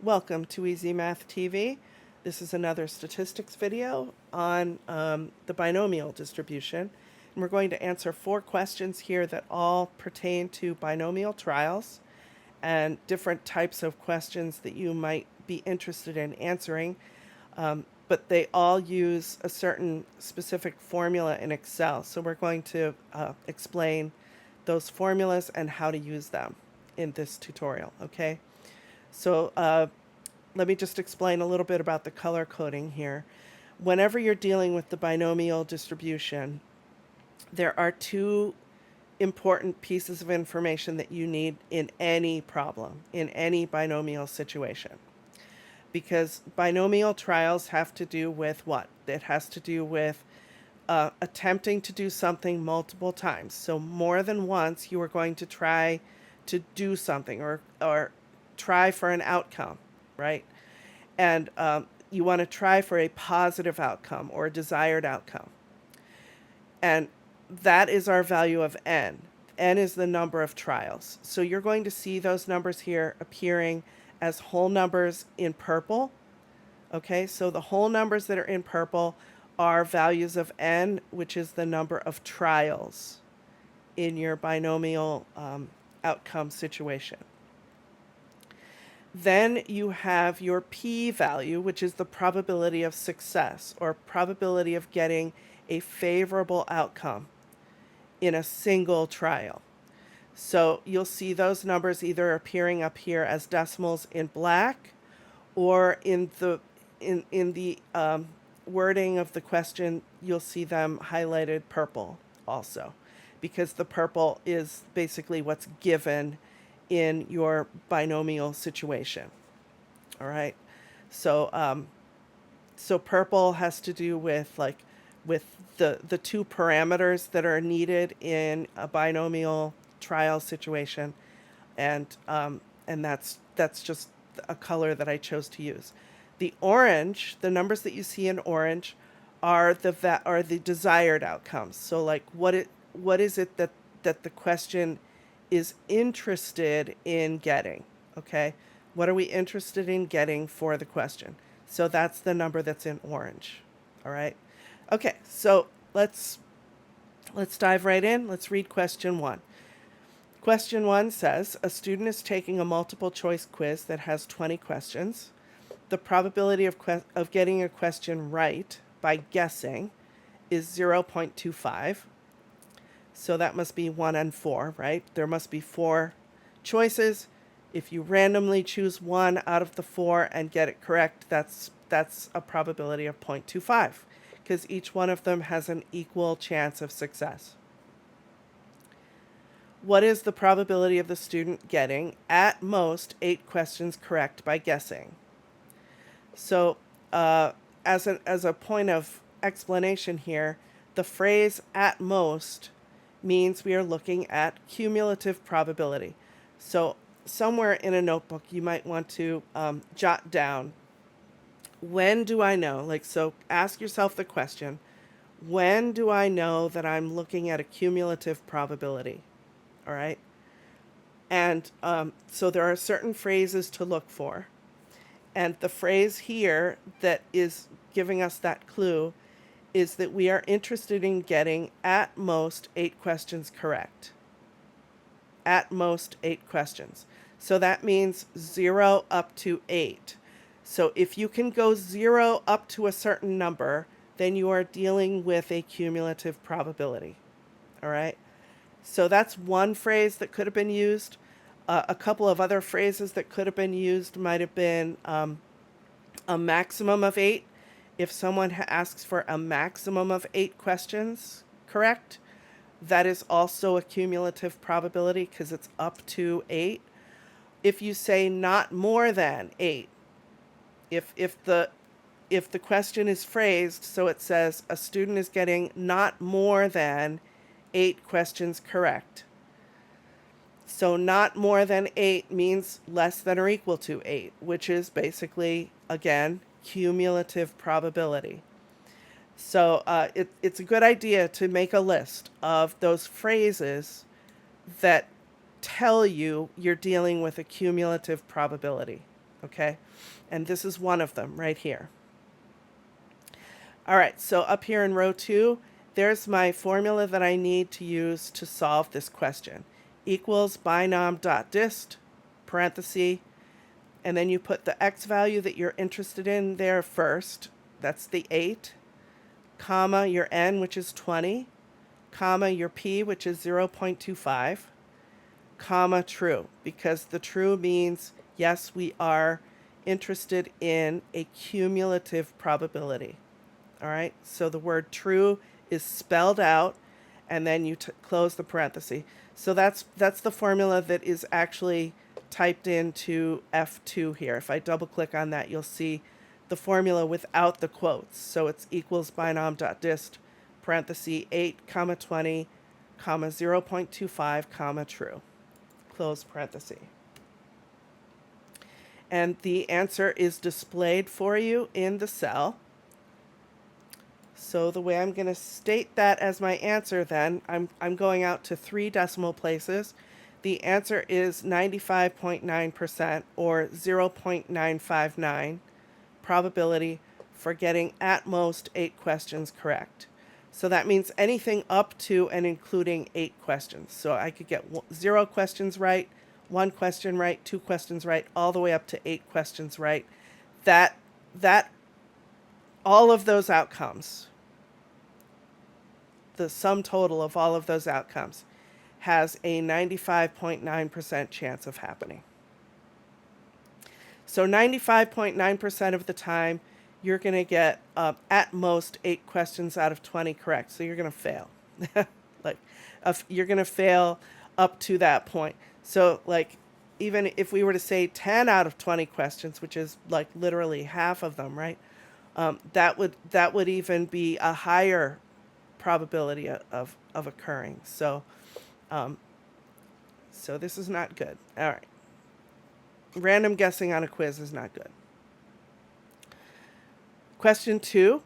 Welcome to Easy Math TV. This is another statistics video on the binomial distribution. And we're going to answer 4 questions here that all pertain to binomial trials and different types of questions that you might be interested in answering. But they all use a certain specific formula in Excel. So we're going to explain those formulas and how to use them in this tutorial, okay? So let me just explain a little bit about the color coding here. Whenever you're dealing with the binomial distribution, there are 2 important pieces of information that you need in any problem, in any binomial situation. Because binomial trials have to do with what? It has to do with attempting to do something multiple times. So more than once you are going to try to do something or try for an outcome, right? And you want to try for a positive outcome or a desired outcome. And that is our value of n. N is the number of trials. So you're going to see those numbers here appearing as whole numbers in purple. Okay, so the whole numbers that are in purple are values of n, which is the number of trials in your binomial outcome situation. Then you have your p-value, which is the probability of success or probability of getting a favorable outcome in a single trial. So you'll see those numbers either appearing up here as decimals in black or in the wording of the question, you'll see them highlighted purple also, because the purple is basically what's given in your binomial situation. All right. So so purple has to do with the 2 parameters that are needed in a binomial trial situation, and that's just a color that I chose to use. The orange, the numbers that you see in orange, are the desired outcomes. So like what is it that the question is interested in getting? Okay, what are we interested in getting for the question? So that's the number that's in orange. All right. Okay, so let's dive right in. Let's read question 1. Question 1 says, a student is taking a multiple choice quiz that has 20 questions. The probability of getting a question right by guessing is 0.25. So that must be 1 and 4, right? There must be 4 choices. If you randomly choose 1 out of the 4 and get it correct, that's a probability of 0.25, because each one of them has an equal chance of success. What is the probability of the student getting at most 8 questions correct by guessing? So as a point of explanation here, the phrase at most means we are looking at cumulative probability. So somewhere in a notebook you might want to jot down, when do I know? So ask yourself the question, when do I know that I'm looking at a cumulative probability? All right. And so there are certain phrases to look for. And the phrase here that is giving us that clue is that we are interested in getting at most 8 questions correct. At most 8 questions. So that means 0 up to 8. So if you can go 0 up to a certain number, then you are dealing with a cumulative probability. All right. So that's one phrase that could have been used. A couple of other phrases that could have been used might have been a maximum of 8. If someone asks for a maximum of 8 questions correct, that is also a cumulative probability because it's up to 8. If you say not more than 8, if the question is phrased so it says a student is getting not more than 8 questions correct. So not more than 8 means less than or equal to 8, which is basically, again, cumulative probability. So it's a good idea to make a list of those phrases that tell you you're dealing with a cumulative probability. okay? And this is one of them right here. All right, so up here in row 2, there's my formula that I need to use to solve this question. Equals binom.dist, parenthesis, and then you put the x value that you're interested in there first. That's the 8, comma, your n, which is 20, comma, your p, which is 0.25, comma, true, because the true means, yes, we are interested in a cumulative probability. All right, so the word true is spelled out, and then you close the parenthesis. So that's the formula that is actually typed into F2 here. If I double click on that, you'll see the formula without the quotes. So it's equals binom.dist, parenthesis 8, comma 20, comma 0.25, comma true, close parenthesis. And the answer is displayed for you in the cell. So the way I'm going to state that as my answer then, I'm going out to 3 decimal places. The answer is 95.9% or 0.959 probability for getting at most 8 questions correct. So that means anything up to and including 8 questions. So I could get 0 questions right, 1 question right, 2 questions right, all the way up to 8 questions right. That all of those outcomes, the sum total of all of those outcomes, has a 95.9% chance of happening. So 95.9% of the time, you're going to get at most 8 questions out of 20 correct. So you're going to fail. You're going to fail up to that point. So like, even if we were to say 10 out of 20 questions, which is like literally half of them, right? That would even be a higher probability of occurring. So this is not good. All right. Random guessing on a quiz is not good. Question 2.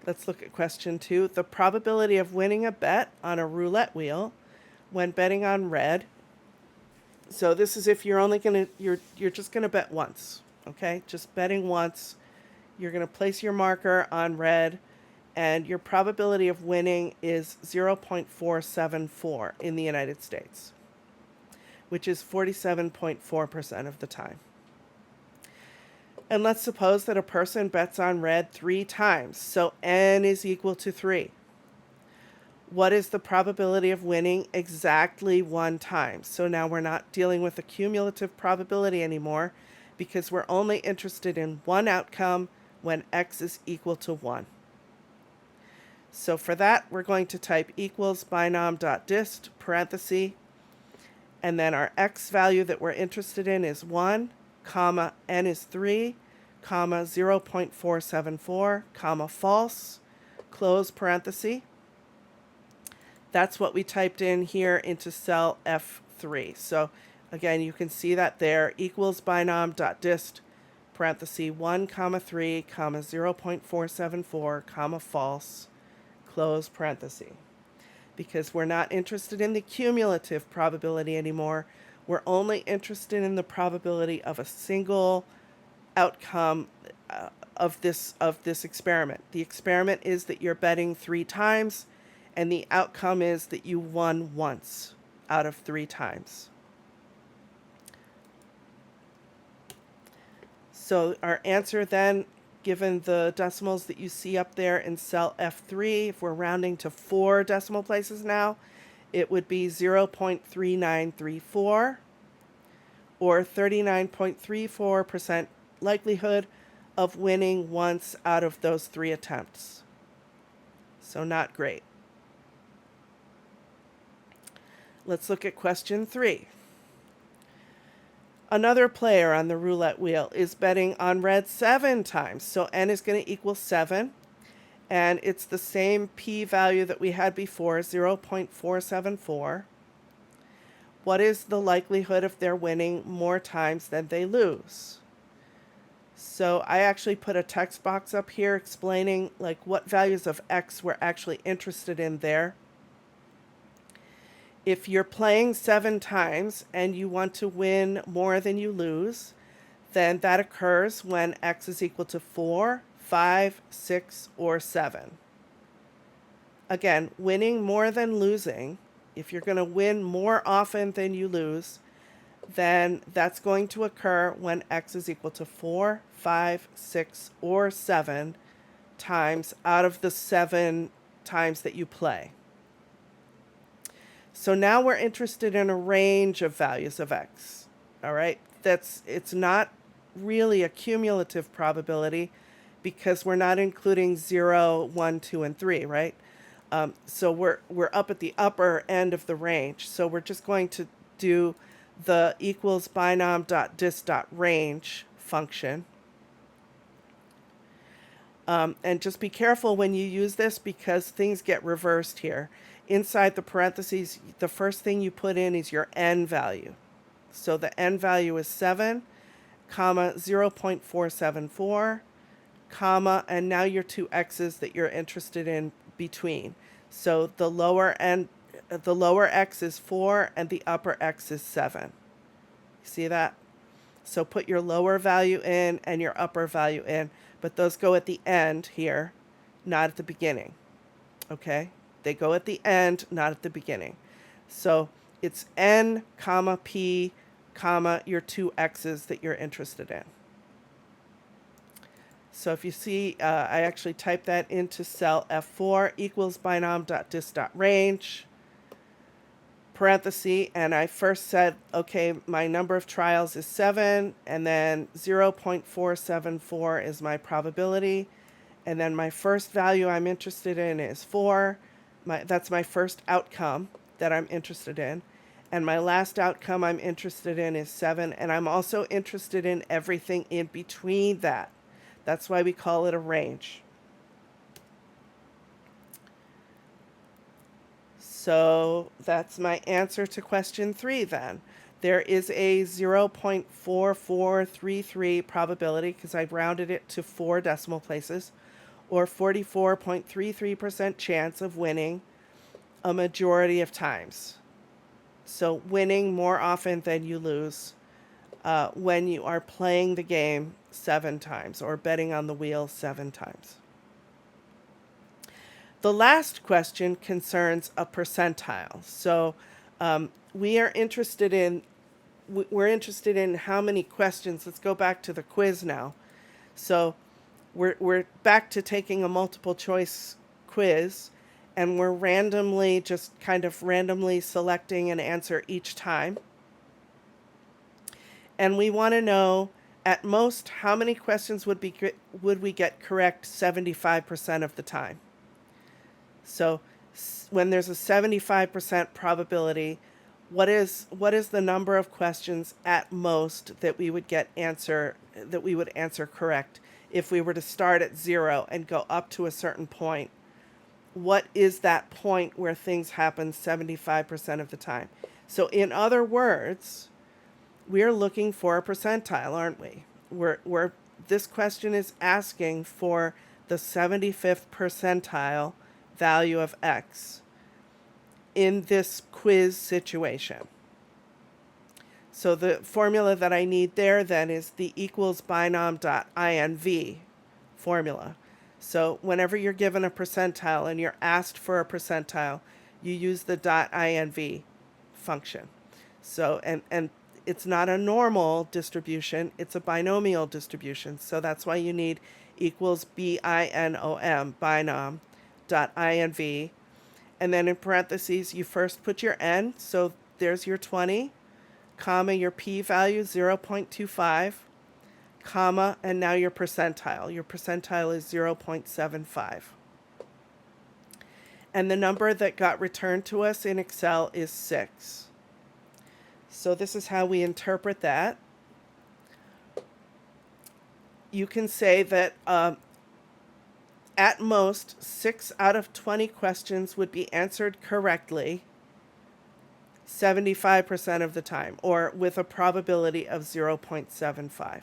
Let's look at question 2. The probability of winning a bet on a roulette wheel when betting on red. So this is if you're only going to, you're just going to bet once. Okay. Just betting once. You're going to place your marker on red, and your probability of winning is 0.474 in the United States, which is 47.4% of the time. And let's suppose that a person bets on red 3 times, so n is equal to 3. What is the probability of winning exactly 1 time? So now we're not dealing with a cumulative probability anymore, because we're only interested in one outcome when x is equal to 1. So for that, we're going to type equals binom.dist, parenthesis, and then our x value that we're interested in is 1, comma, n is 3, comma, 0.474, comma, false, close parenthesis. That's what we typed in here into cell F3. So again, you can see that there, equals binom.dist, parenthesis 1, comma 3, comma 0.474, comma false, close parenthesis. Because we're not interested in the cumulative probability anymore. We're only interested in the probability of a single outcome of this experiment. The experiment is that you're betting 3 times, and the outcome is that you won once out of 3 times. So our answer then, given the decimals that you see up there in cell F3, if we're rounding to 4 decimal places now, it would be 0.3934 or 39.34% likelihood of winning once out of those 3 attempts. So not great. Let's look at question 3. Another player on the roulette wheel is betting on red 7 times. So n is going to equal 7. And it's the same p-value that we had before, 0.474. What is the likelihood of their winning more times than they lose? So I actually put a text box up here explaining like what values of x we're actually interested in there. If you're playing 7 times and you want to win more than you lose, then that occurs when x is equal to 4, 5, 6, or 7. Again, winning more than losing, if you're going to win more often than you lose, then that's going to occur when x is equal to 4, 5, 6, or 7 times out of the 7 times that you play. So now we're interested in a range of values of x. All right, it's not really a cumulative probability because we're not including 0, 1, 2, and 3, right? So we're up at the upper end of the range. So we're just going to do the equals binom.dis.range function. And just be careful when you use this because things get reversed here. Inside the parentheses, the first thing you put in is your n value. So the n value is 7, comma, 0.474, comma, and now your two x's that you're interested in between. So the lower x is 4 and the upper x is 7. See that? So put your lower value in and your upper value in, but those go at the end here, not at the beginning. Okay? They go at the end, not at the beginning. So it's n, comma, p, comma, your two x's that you're interested in. So if you see, I actually typed that into cell F4, equals binom.dis.range, parenthesis, and I first said, okay, my number of trials is 7, and then 0.474 is my probability, and then my first value I'm interested in is 4. That's my first outcome that I'm interested in, and my last outcome I'm interested in is 7, and I'm also interested in everything in between that. That's why we call it a range. So that's my answer to question 3 then. There is a 0.4433 probability, because I've rounded it to 4 decimal places, or 44.33% chance of winning a majority of times. So winning more often than you lose when you are playing the game 7 times or betting on the wheel 7 times. The last question concerns a percentile. So we're interested in how many questions. Let's go back to the quiz now. So we're back to taking a multiple choice quiz, and we're randomly selecting an answer each time. And we want to know at most how many questions would we get correct 75% of the time. So when there's a 75% probability, what is the number of questions at most that we would answer correct if we were to start at 0 and go up to a certain point? What is that point where things happen 75% of the time? So in other words, we're looking for a percentile, aren't we? This question is asking for the 75th percentile value of x in this quiz situation. So the formula that I need there then is the equals binom.inv formula. So whenever you're given a percentile and you're asked for a percentile, you use the .inv function. So and it's not a normal distribution, it's a binomial distribution. So that's why you need equals binom, binom.inv. And then in parentheses, you first put your n, so there's your 20, comma, your p-value, 0.25, comma, and now your percentile. Your percentile is 0.75. And the number that got returned to us in Excel is 6. So this is how we interpret that. You can say that at most 6 out of 20 questions would be answered correctly 75% of the time, or with a probability of 0.75.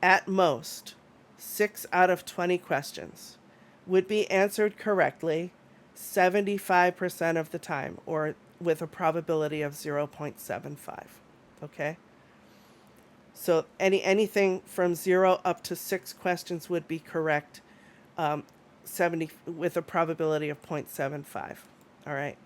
At most 6 out of 20 questions would be answered correctly 75% of the time, or with a probability of 0.75. Okay? So anything from 0 up to 6 questions would be correct, 70 with a probability of 0.75. All right.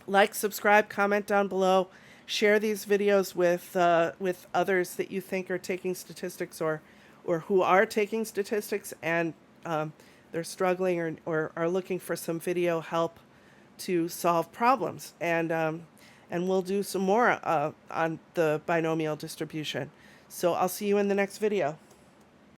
Like, subscribe, comment down below, share these videos with others that you think are taking statistics or who are taking statistics and they're struggling or are looking for some video help to solve problems. And we'll do some more on the binomial distribution. So I'll see you in the next video.